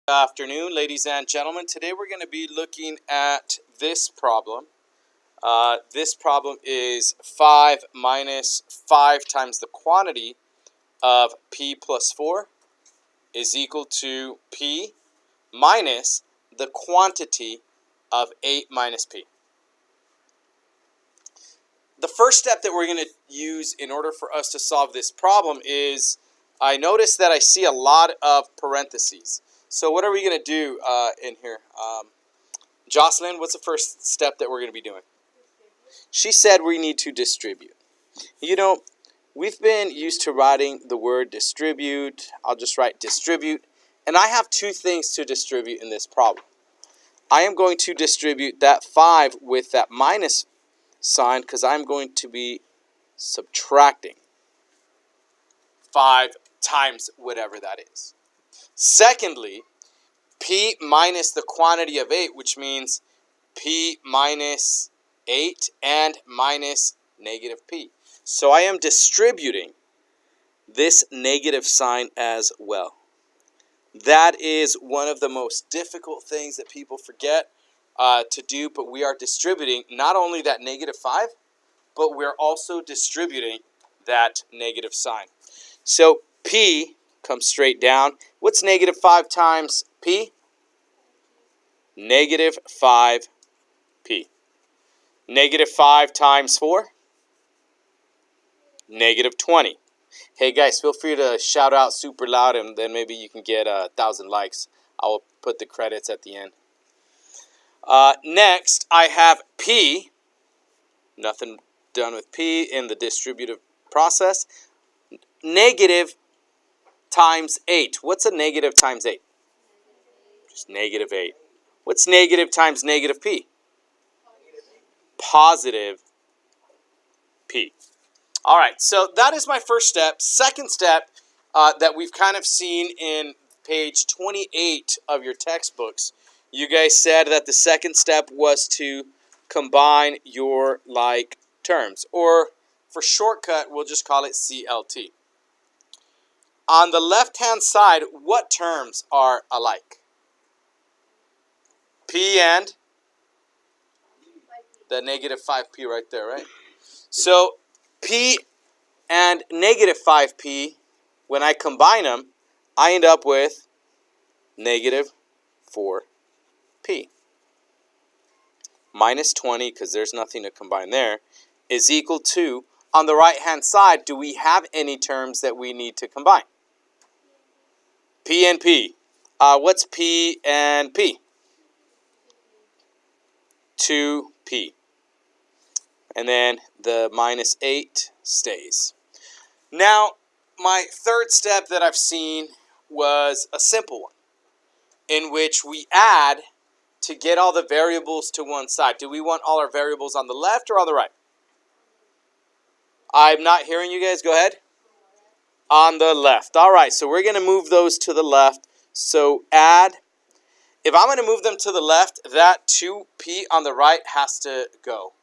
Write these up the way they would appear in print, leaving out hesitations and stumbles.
Good afternoon, ladies and gentlemen. Today we're going to be looking at this problem. This problem is 5 minus 5 times the quantity of p plus 4 is equal to p minus the quantity of 8 minus p. The first step that we're going to use in order for us to solve this problem is, I notice that I see a lot of parentheses. So what are we going to do in here? Jocelyn, what's the first step that we're going to be doing? She said we need to distribute. You know, we've been used to writing the word distribute. I'll just write distribute. And I have two things to distribute in this problem. I am going to distribute that 5 with that minus sign because I'm going to be subtracting 5 times whatever that is. Secondly, p minus the quantity of 8, which means p minus 8 and minus negative p. So I am distributing this negative sign as well. That is one of the most difficult things that people forget to do, but we are distributing not only that negative 5, but we're also distributing that negative sign. So p comes straight down. What's negative 5 times p? Negative 5p. Negative 5 times 4? Negative 20. Hey guys, feel free to shout out super loud and then maybe you can get 1,000 likes. I will put the credits at the end. Next, I have p. Nothing done with p in the distributive process. Negative times 8. What's a negative times 8? Just negative 8. What's negative times negative p? Positive p. All right, so that is my first step. Second step that we've kind of seen in page 28 of your textbooks, you guys said that the second step was to combine your like terms, or for shortcut, we'll just call it CLT. On the left-hand side, what terms are alike? P and the negative 5p right there, right? So p and negative 5p, when I combine them, I end up with negative 4p. Minus 20, because there's nothing to combine there, is equal to, on the right-hand side, do we have any terms that we need to combine? P and p. What's p and p? 2p. And then the minus 8 stays. Now, my third step that I've seen was a simple one, in which we add to get all the variables to one side. Do we want all our variables on the left or on the right? I'm not hearing you guys. Go ahead. On the left. All right, so we're going to move those to the left. So add. If I'm going to move them to the left, that 2p on the right has to go.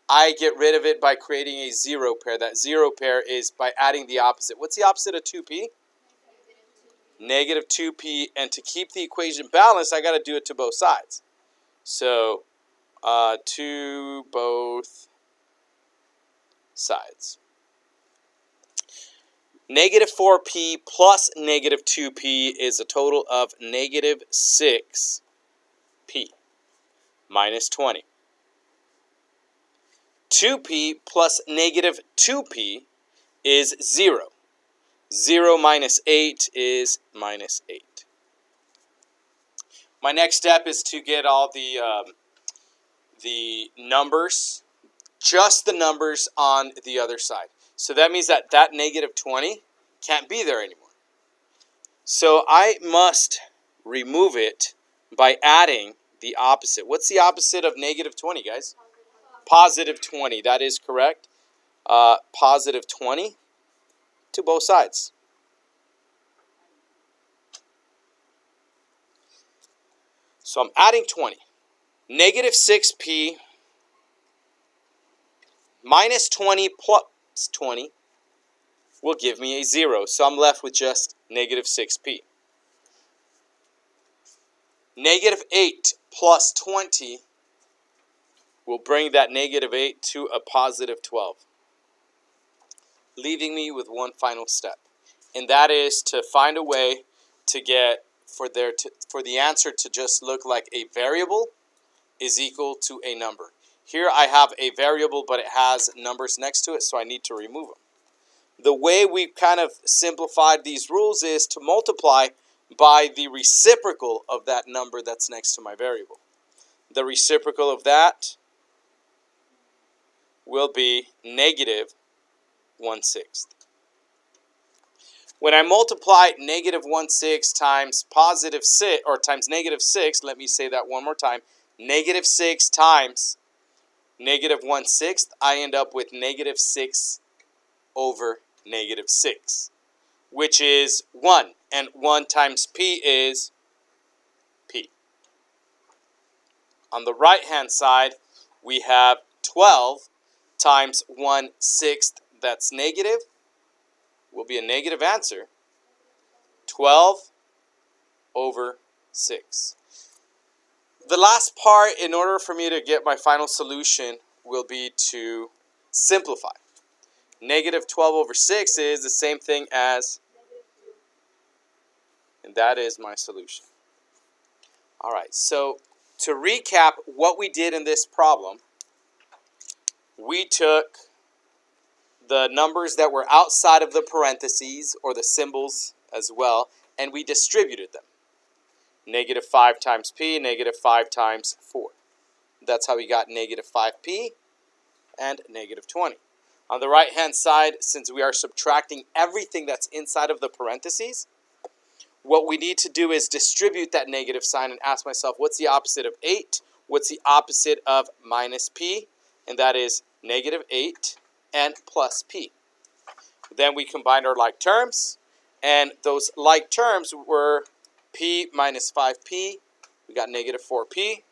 I get rid of it by creating a 0 pair. That 0 pair is by adding the opposite. What's the opposite of 2p? Negative 2p. And to keep the equation balanced, I got to do it to both sides. So, to both sides. Negative 4p plus negative 2p is a total of negative 6p minus 20. 2p plus negative 2p is 0. 0 minus 8 is minus 8. My next step is to get all the numbers, just the numbers on the other side. So that means that that negative 20 can't be there anymore. So I must remove it by adding the opposite. What's the opposite of negative 20, guys? Positive 20. That is correct. Positive 20 to both sides. So I'm adding 20. Negative 6p minus 20 plus 20 will give me a 0. So I'm left with just negative 6p. Negative 8 plus 20 will bring that negative 8 to a positive 12. Leaving me with one final step. And that is to find a way to get for the answer to just look like a variable is equal to a number. Here I have a variable, but it has numbers next to it, so I need to remove them. The way we've kind of simplified these rules is to multiply by the reciprocal of that number that's next to my variable. The reciprocal of that will be negative 1/6. When I multiply negative 1/6 times positive 6, or times negative 6, let me say that one more time, negative 6 times negative 1/6, I end up with negative 6 over negative 6, which is 1. And 1 times p is p. On the right-hand side, we have 12 times 1/6, that's negative, will be a negative answer, 12 over 6. The last part, in order for me to get my final solution, will be to simplify. Negative 12 over 6 is the same thing as, and that is my solution. All right, so to recap what we did in this problem, we took the numbers that were outside of the parentheses, or the symbols as well, and we distributed them. Negative 5 times p, negative 5 times 4. That's how we got negative 5p and negative 20. On the right-hand side, since we are subtracting everything that's inside of the parentheses, what we need to do is distribute that negative sign and ask myself, what's the opposite of 8? What's the opposite of minus p? And that is negative 8 and plus p. Then we combined our like terms, and those like terms were p minus 5p, we got negative 4p,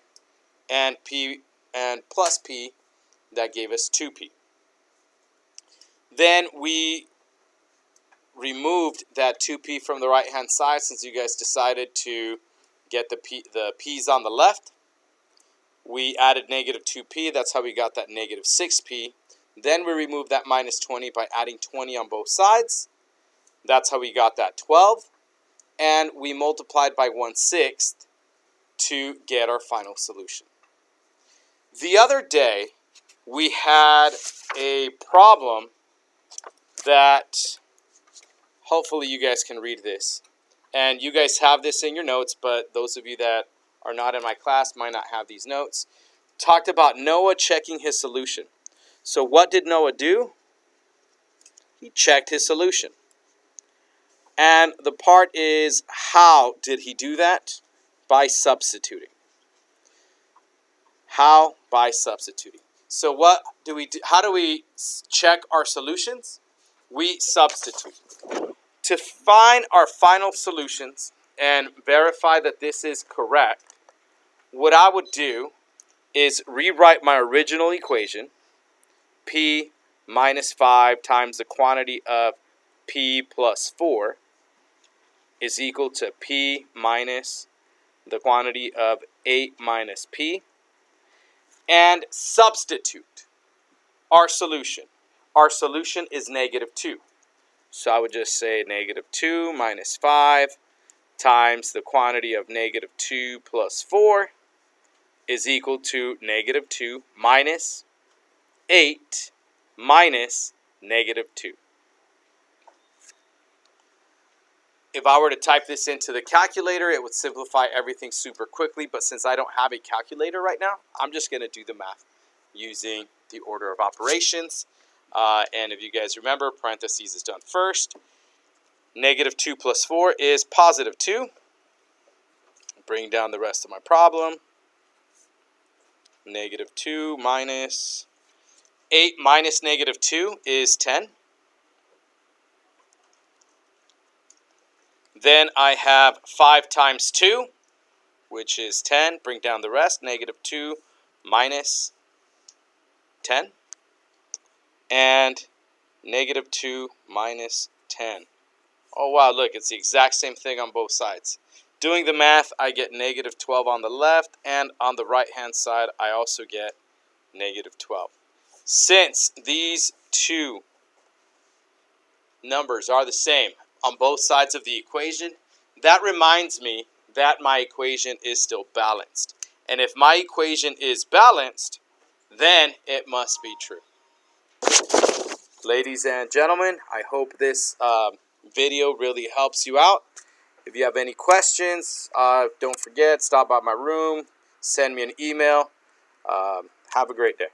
and p and plus p, that gave us 2p. Then we removed that 2p from the right hand side, since you guys decided to get the p's on the left. We added negative 2p, that's how we got that negative 6p. Then we removed that minus 20 by adding 20 on both sides. That's how we got that 12. And we multiplied by 1/6 to get our final solution. The other day, we had a problem that, hopefully you guys can read this. And you guys have this in your notes, but those of you that are not in my class might not have these notes. Talked about Noah checking his solution. So what did Noah do? He checked his solution. And the part is, how did he do that? By substituting. How? By substituting. So what do we do? How do we check our solutions? We substitute. To find our final solutions and verify that this is correct, what I would do is rewrite my original equation, p minus 5 times the quantity of p plus 4 is equal to p minus the quantity of 8 minus p, and substitute our solution. Our solution is negative 2. So I would just say negative 2 minus 5 times the quantity of negative 2 plus 4 is equal to negative 2 minus 8 minus negative 2. If I were to type this into the calculator, it would simplify everything super quickly, but since I don't have a calculator right now, I'm just going to do the math using the order of operations. And if you guys remember, parentheses is done first. Negative 2 plus 4 is positive 2. Bring down the rest of my problem. Negative 2 minus 8 minus negative 2 is 10. Then I have 5 times 2, which is 10. Bring down the rest. Negative 2 minus 10. And negative 2 minus 10. Oh, wow, look, it's the exact same thing on both sides. Doing the math, I get negative 12 on the left, and on the right-hand side, I also get negative 12. Since these two numbers are the same on both sides of the equation, that reminds me that my equation is still balanced. And if my equation is balanced, then it must be true. Ladies and gentlemen, I hope this video really helps you out. If you have any questions, don't forget, stop by my room, send me an email. Have a great day.